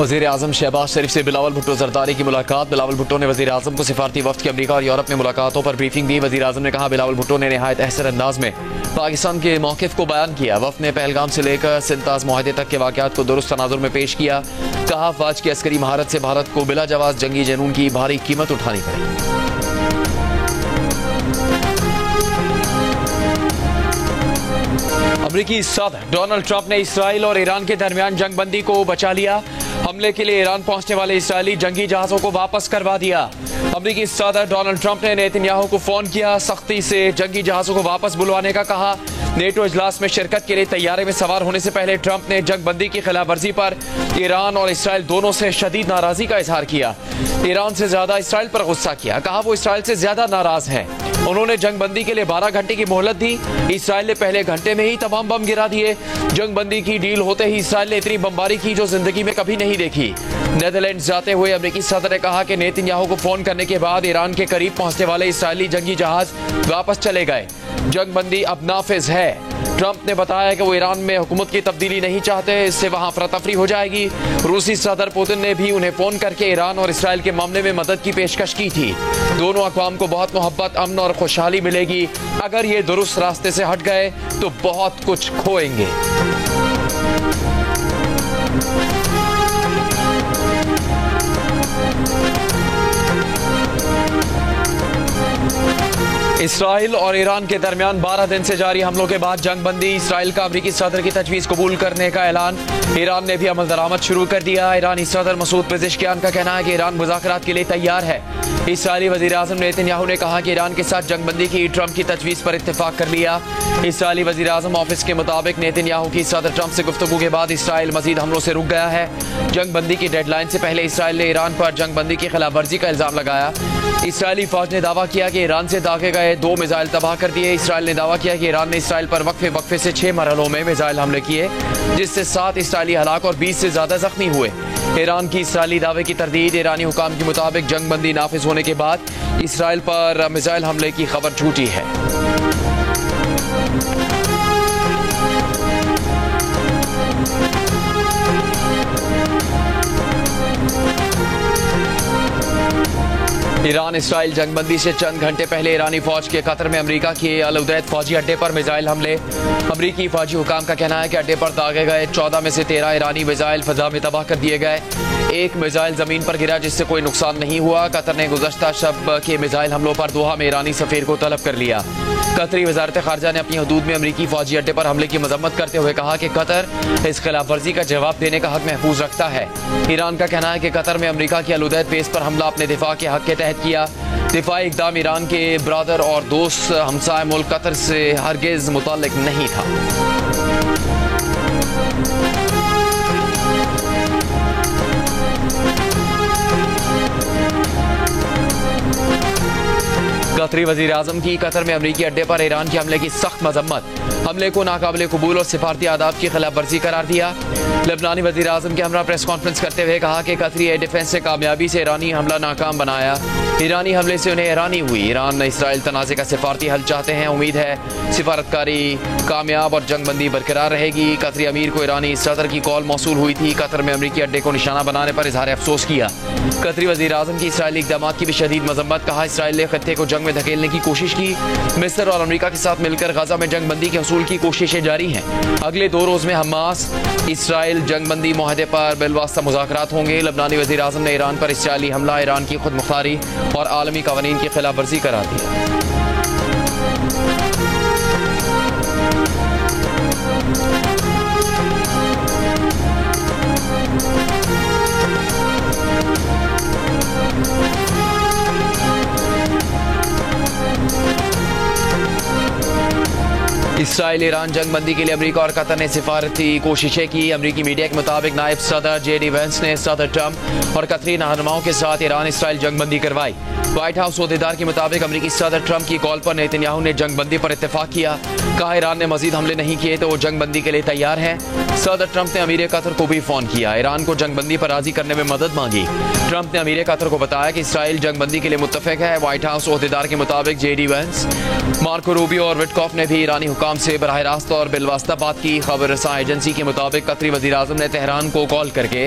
वज़ीर आज़म शहबाज शरीफ से बिलावल भुट्टो जरदारी की मुलाकात। बिलावल भुट्टो ने वज़ीर आज़म को सिफारती वफ़द की अमरीका और यूरोप में मुलाकातों पर ब्रीफिंग दी। वज़ीर आज़म ने कहा बिलावल भुट्टो ने नहायत अहसन अंदाज में पाकिस्तान के मौक़िफ़ को बयान किया। वफ़द ने पहलगाम से लेकर सिंताज मुआहदे तक के वाक़यात को दुरुस्त तनाजुर में पेश किया। कहा फ़ौज की अस्करी महारत से भारत को बिला जवाज़ जंगी जनून की भारी कीमत उठानी पड़ी। अमरीकी सदर डोनाल्ड ट्रंप ने इसराइल और ईरान के दरमियान जंगबंदी को बचा लिया। हमले के लिए ईरान पहुंचने वाले इसराइली जंगी जहाज़ों को वापस करवा दिया। अमरीकी सदर डोनाल्ड ट्रंप ने नेतन्याहू को फोन किया, सख्ती से जंगी जहाज़ों को वापस बुलवाने का कहा। नेटो इजलास में शिरकत के लिए तैयारे में सवार होने से पहले ट्रंप ने जंगबंदी की खिलाफ वर्जी पर ईरान और इसराइल दोनों से शदीद नाराजगी का इजहार किया। ईरान से ज्यादा इसराइल पर गुस्सा किया, कहा वो इसराइल से ज्यादा नाराज हैं। उन्होंने जंगबंदी के लिए 12 घंटे की मोहलत दी। इसराइल ने पहले घंटे में ही तमाम बम गिरा दिए। जंगबंदी की डील होते ही इसराइल ने इतनी बमबारी की जो जिंदगी में कभी नहीं देखी। नेदरलैंड्स जाते हुए अमरीकी सदर ने कहा कि नेतन्याहू को फोन करने के बाद ईरान के करीब पहुंचने वाले इसराइली जंगी जहाज वापस चले गए। जंगबंदी अब नाफिज है। ट्रंप ने बताया कि वो ईरान में हुकूमत की तब्दीली नहीं चाहते, इससे वहां अफरा-तफरी हो जाएगी। रूसी सदर पुतिन ने भी उन्हें फोन करके ईरान और इसराइल के मामले में मदद की पेशकश की थी। दोनों अक़वाम को बहुत मोहब्बत, अमन और खुशहाली मिलेगी। अगर ये दुरुस्त रास्ते से हट गए तो बहुत कुछ खोएंगे। इसराइल और ईरान के दरमियान 12 दिन से जारी हमलों के बाद जंगबंदी। इसराइल का अमरीकी सदर की तजवीज़ कबूल करने का ऐलान। ईरान ने भी अमल दरामद शुरू कर दिया। ईरानी सदर मसूद पेज़ेश्कियान का कहना है कि ईरान मुज़ाकरात के लिए तैयार है। इसराइली वज़ीर आज़म नेतन्याहू ने कहा कि ईरान के साथ जंगबंदी की ट्रंप की तजवीज़ पर इत्तेफाक कर लिया। इसराइली वज़ीर आज़म ऑफिस के मुताबिक नेतन्याहू की सदर ट्रंप से गुफ्तगू के बाद इसराइल मजीद हमलों से रुक गया है। जंगबंदी की डेडलाइन से पहले इसराइल ने ईरान पर जंगबंदी की खिलाफ वर्जी का इल्ज़ाम लगाया। इसराइली फौज ने दावा किया कि ईरान से दागे गए 2 मिसाइल तबाह कर दिए। इसराइल ने दावा किया कि ईरान ने इसराइल पर वक्फे से 6 मरहलों में मिसाइल हमले किए, जिससे 7 इसराइली हलाक और 20 से ज्यादा जख्मी हुए। ईरान की इसराइली दावे की तरदीद। ईरानी हुकाम के मुताबिक जंगबंदी नाफिज होने के बाद इसराइल पर मिसाइल हमले की खबर झूठी है। ईरान इसराइल जंगबंदी से चंद घंटे पहले ईरानी फौज के कतर में अमेरिका के अल उदैद फौजी अड्डे पर मिसाइल हमले। अमरीकी फौजी हुकाम का कहना है कि अड्डे पर दागे गए 14 में से 13 ईरानी मिसाइल फजा में तबाह कर दिए गए। एक मिसाइल जमीन पर गिरा जिससे कोई नुकसान नहीं हुआ। कतर ने गुज़श्ता शब के मिसाइल हमलों पर दोहा में ईरानी सफीर को तलब कर लिया। कतरी वजारत खारजा ने अपनी हदूद में अमरीकी फौजी अड्डे पर हमले की मजम्मत करते हुए कहा कि कतर इस खिलाफ वर्जी का जवाब देने का हक महफूज रखता है। ईरान का कहना है कि कतर में अमरीका की अल उदैद बेस पर हमला अपने दिफा के हक के तहत किया। दिफाई इक़दाम ईरान के ब्रादर और दोस्त हमसाय मुल्क कतर से हरगिज मुताल्लिक नहीं था। कतरी वज़ीर आज़म की कतर में अमरीकी अड्डे पर ईरान के हमले की सख्त मजम्मत। हमले को नाकाबिले कबूल और सिफारती आदाब की खिलाफ वर्जी करार दिया। लेबनानी वज़ीर आज़म के हमरा प्रेस कॉन्फ्रेंस करते हुए कहा कि कतरी एयर डिफेंस से कामयाबी से ईरानी हमला नाकाम बनाया। ईरानी हमले से उन्हें हैरानी हुई। ईरान इसराइल तनाज़े का सिफारती हल चाहते हैं। उम्मीद है सिफारतकारी कामयाब और जंगबंदी बरकरार रहेगी। कतरी अमीर को ईरानी सदर की कॉल मौसूल हुई थी। कतर में अमरीकी अड्डे को निशाना बनाने पर इजहार अफसोस किया। कतरी वज़ीर आज़म की इसराइली इक़दामात की भी शदीद मजम्मत। कहा इसराइल ने खत्ते को जंग में धकेलने की कोशिश की। मिस्र और अमेरिका के साथ मिलकर गाजा में जंगबंदी के हसूल की कोशिशें जारी हैं। अगले 2 रोज में हमास इसराइल जंगबंदी मुआहदे पर बिलवास्ता मुज़ाकरात होंगे। लेबनानी वज़ीर आज़म ने ईरान पर इसराइली हमला ईरान की खुद मुख्तारी और आलमी कवानीन की खिलाफ वर्जी करार दिया। इसराइल ईरान जंगबंदी के लिए अमेरिका और कतर ने सिफारती कोशिशें की। अमेरिकी मीडिया के मुताबिक नायब सदर JD वेंस ने सदर ट्रंप और कतरी रहनुमाओं के साथ ईरान इसराइल जंगबंदी करवाई। व्हाइट हाउस ओहदेदार के मुताबिक अमेरिकी सदर ट्रंप की कॉल पर नेतन्याहू ने जंगबंदी पर इत्तेफाक किया। कहा ईरान ने मजीद हमले नहीं किए तो वो जंगबंदी के लिए तैयार है। सदर ट्रंप ने अमीर कतर को भी फोन किया। ईरान को जंगबंदी पर राजी करने में मदद मांगी। ट्रंप ने अमीर कतर को बताया कि इसराइल जंगबंदी के लिए मुत्तफिक है। व्हाइट हाउस ओहदेदार के मुताबिक JD वेंस, मार्को रूबियो और विटकॉफ ने भी ईरानी हुकाम से से बराह रास्त और बिलवास्ता बात की। खबर रसा एजेंसी के मुताबिक कतरी वज़ीर-ए-आज़म ने तेहरान को कॉल करके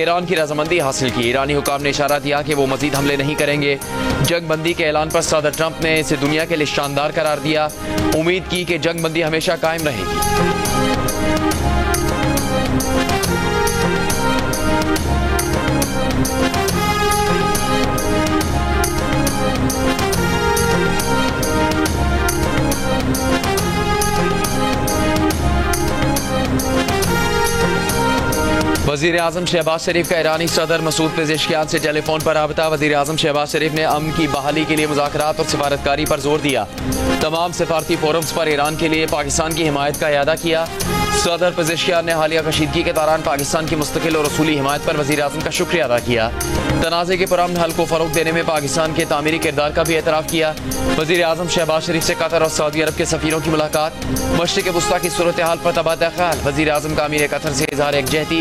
ईरान की रजामंदी हासिल की। ईरानी हुकाम ने इशारा दिया कि वो मजीद हमले नहीं करेंगे। जंग बंदी के ऐलान पर सदर ट्रंप ने इसे दुनिया के लिए शानदार करार दिया। उम्मीद की कि जंग बंदी हमेशा कायम रहेगी। वज़ीर-ए-आज़म शहबाज शरीफ का ईरानी सदर मसूद पेज़ेशकियान से टेलीफोन पर राबता। वज़ीर-ए-आज़म शहबाज शरीफ ने अमन की बहाली के लिए मुज़ाकरात और सिफारतकारी पर जोर दिया। तमाम सिफारती फोरम्स पर ईरान के लिए पाकिस्तान की हिमायत का इयादा किया। सदर पेज़ेशकियान ने हालिया कशीदगी के दौरान पाकिस्तान की मुस्तकिल और रसूली हिमायत पर वज़ीर-ए-आज़म का शुक्रिया अदा किया। तनाज़े के पुरअमन हल को फ़रोग़ देने में पाकिस्तान के तामीरी किरदार का भी एतराफ़ किया। वज़ीर-ए-आज़म शहबाज शरीफ से कतर और सऊदी अरब के सफ़ीरों की मुलाकात। मशरिक़ वुस्ता की सूरत हाल पर तबादला ख्याल। वज़ीर-ए-आज़म का अमीर कतर से इज़हार यकजहती।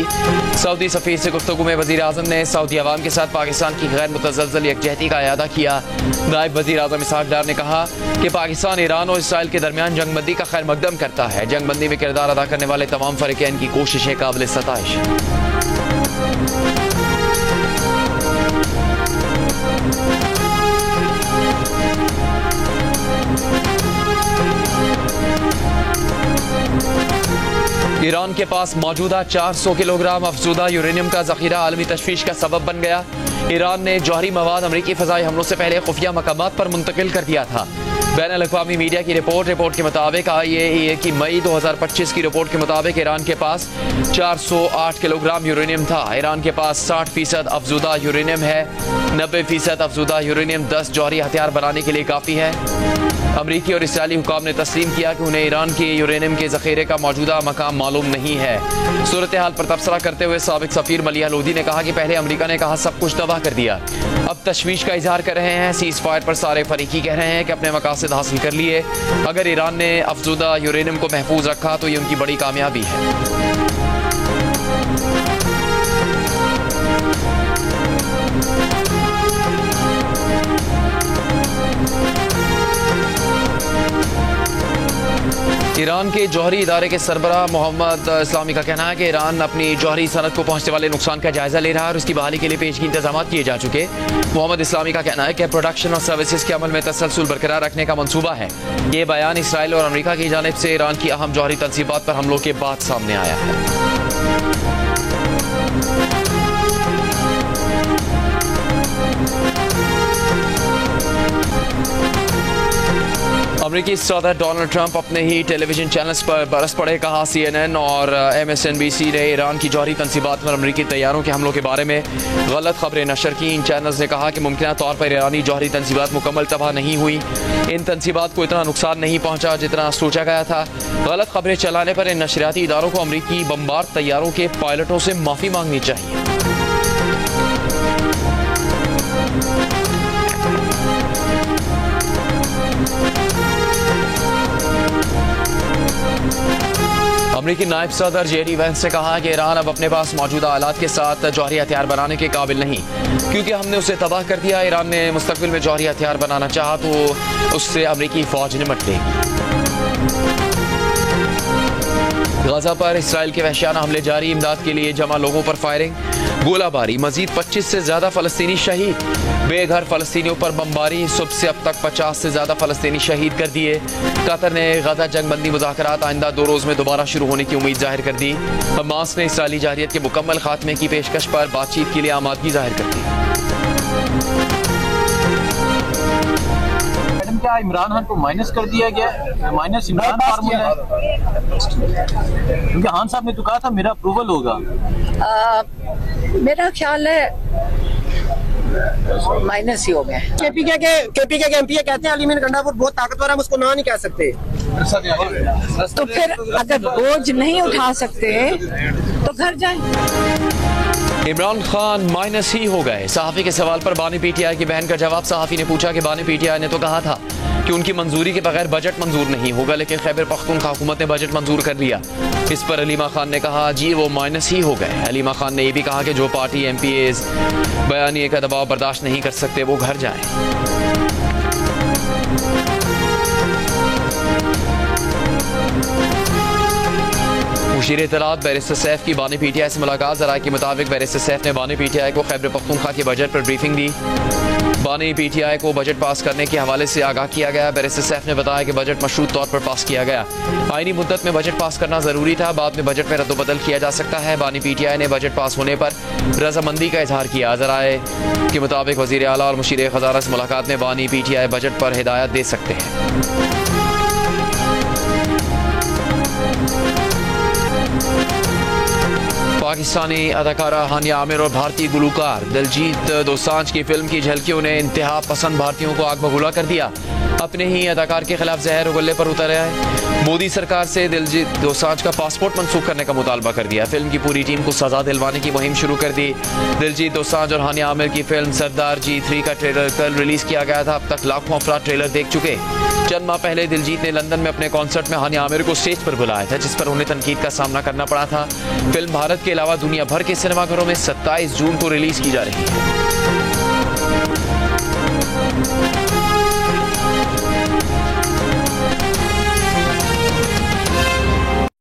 सऊदी सफ़ीर से गुफ्तगू में वज़ीर-ए-आज़म ने सऊदी अवाम के साथ पाकिस्तान की गैर मुतज़लज़ल यकजहती का इयादा किया। नायब वज़ीर-ए-आज़म इसहाक़ डार ने कहा कि पाकिस्तान ईरान और इसराइल के दरमियान जंगबंदी का खैर मकदम करता है। जंगबंदी में किरदार अदा करने वाले तमाम फ़रीक़ैन की कोशिशें काबिल सताइश। ईरान के पास मौजूदा 400 किलोग्राम अफजूदा यूरेनियम का जखीरा आलमी तशवीश का सबब बन गया। ईरान ने जौहरी मवाद अमरीकी फ़ज़ाई हमलों से पहले खुफिया मकामात पर मुंतकिल कर दिया था। बैनुल-अक़वामी मीडिया की रिपोर्ट के मुताबिक IAEA की मई 2025 की रिपोर्ट के मुताबिक ईरान के पास 408 किलोग्राम यूरेनियम था। ईरान के पास 60% अफजूदा यूरेनियम है। 90% अफजूदा यूरेनियम 10 जौहरी हथियार बनाने के लिए काफ़ी है। अमरीकी और इसराइली हुकाम ने तस्लीम किया कि उन्हें ईरान के यूरेनियम के जखीरे का मौजूदा मकाम मालूम नहीं है। सूरत हाल पर तबसरा करते हुए साबिक सफीर मलिया लोधी ने कहा कि पहले अमरीका ने कहा सब कुछ तबाह कर दिया, अब तशवीश का इजहार कर रहे हैं। सीज़ फायर पर सारे फरीकी कह रहे हैं कि अपने मकासद हासिल कर लिए। अगर ईरान ने अफजूदा यूरेनियम को महफूज रखा तो ये उनकी बड़ी कामयाबी है। ईरान के जौहरी इदारे के सरबराह मोहम्मद इस्लामी का कहना है कि ईरान अपनी जौहरी सनत को पहुंचने वाले नुकसान का जायजा ले रहा है और उसकी बहाली के लिए पेशगी इंतजाम किए जा चुके। मोहम्मद इस्लामी का कहना है कि प्रोडक्शन और सर्विसेज के अमल में तसलसल बरकरार रखने का मंसूबा है। ये बयान इसराइल और अमरीका की जानिब से ईरान की अहम जौहरी तनसीबात पर हमलों के बाद सामने आया है। अमरीकी सदर डोनाल्ड ट्रंप अपने ही टेलीविजन चैनल्स पर बरस पड़े। कहा CNN और MSNBC ने ईरान की जौहरी तनसीबात पर अमरीकी तैयारों के हमलों के बारे में गलत खबरें नशर की। इन चैनल्स ने कहा कि मुमकिन तौर पर ईरानी जौहरी तनसीबात मुकम्मल तबाह नहीं हुई। इन तनसीबात को इतना नुकसान नहीं पहुंचा जितना सोचा गया था। गलत खबरें चलाने पर इन नशरियाती इदारों को अमरीकी बमबार तैयारों के पायलटों से माफ़ी मांगनी चाहिए। अमरीकी नायब सदर JD वैंस ने कहा कि ईरान अब अपने पास मौजूदा आलात के साथ जौहरी हथियार बनाने के काबिल नहीं, क्योंकि हमने उसे तबाह कर दिया। ईरान ने मुस्तकबिल में जौहरी हथियार बनाना चाहा तो उससे अमरीकी फौज निपट लेगी। गाजा पर इसराइल के वहशियाना हमले जारी। इमदाद के लिए जमा लोगों पर फायरिंग, गोलाबारी। मजीद 25 से ज्यादा फलस्तीनी शहीद। बेघर फलस्तीनियों पर बमबारी। सुबह से अब तक 50 से ज्यादा फलस्तीनी शहीद कर दिए। कतर ने गाजा जंगबंदी मुज़ाकरात आइंदा 2 रोज में दोबारा शुरू होने की उम्मीद जाहिर कर दी। हमास ने इसराइली जारियत के मुकम्मल खात्मे की पेशकश पर बातचीत के लिए आमादगी जाहिर कर दी। क्या इमरान खान को माइनस कर दिया गया? माइनस इमरान फार्मूला है, क्योंकि खान साहब ने तो कहा था मेरा अप्रूवल होगा। मेरा ख्याल है माइनस ही हो गया। केपीके के एमपी कहते हैं अलीमीन गंडापुर बहुत ताकतवर है, हम उसको ना नहीं कह सकते। तो फिर अगर बोझ नहीं उठा सकते तो घर जाए। इमरान खान माइनस ही हो गए। सहाफ़ी के सवाल पर बानी PTI की बहन का जवाब। सहाफ़ी ने पूछा कि बानी PTI ने तो कहा था कि उनकी मंजूरी के बगैर बजट मंजूर नहीं होगा, लेकिन खैबर पख्तूनख्वा हुकूमत ने बजट मंजूर कर लिया। इस पर अलीमा खान ने कहा जी वो माइनस ही हो गए। अलीमा खान ने यह भी कहा कि जो पार्टी MPAs बयानिए का दबाव बर्दाश्त नहीं कर सकते वो घर जाएं। मुशीर इत्तलात बैरिस्टर सैफ की बानी PTI से मुलाकात। ज़राए के मुताबिक बैरिस्टर सैफ ने बानी PTI को खैबर पख्तूनख्वा के बजट पर ब्रीफिंग दी। बानी PTI को बजट पास करने के हवाले से आगाह किया गया। बैरिस्टर सैफ ने बताया कि बजट मशरूत तौर पर पास किया गया। आईनी मुद्दत में बजट पास करना जरूरी था, बाद में बजट में रद्दोबदल किया जा सकता है। बानी PTI ने बजट पास होने पर रजामंदी का इजहार किया। ज़राए के मुताबिक वज़ीर आला और मुशीर खजाना से मुलाकात में बानी PTI बजट पर हिदायत दे सकते हैं। पाकिस्तानी अदाकारा हानिया आमिर और भारतीय गुलकार दिलजीत दोसांझ की फिल्म की झलकियों ने इंतहा पसंद भारतीयों को आग बबूला कर दिया। अपने ही अदाकार के खिलाफ जहर उगलने पर उतर आए। मोदी सरकार से दिलजीत दोसांझ का पासपोर्ट मनसूख करने का मुतालबा कर दिया। फिल्म की पूरी टीम को सजा दिलवाने की मुहिम शुरू कर दी। दिलजीत दोसांझ और हानिया आमिर की फिल्म सरदार जी 3 का ट्रेलर कल रिलीज किया गया था। अब तक लाखों अफराद ट्रेलर देख चुके। चंद माह पहले दिलजीत ने लंदन में अपने कॉन्सर्ट में हानिया आमिर को स्टेज पर बुलाया था, जिस पर उन्हें तनकीद का सामना करना पड़ा था। फिल्म भारत के अलावा दुनिया भर के सिनेमाघरों में 27 जून को रिलीज की जा रही है।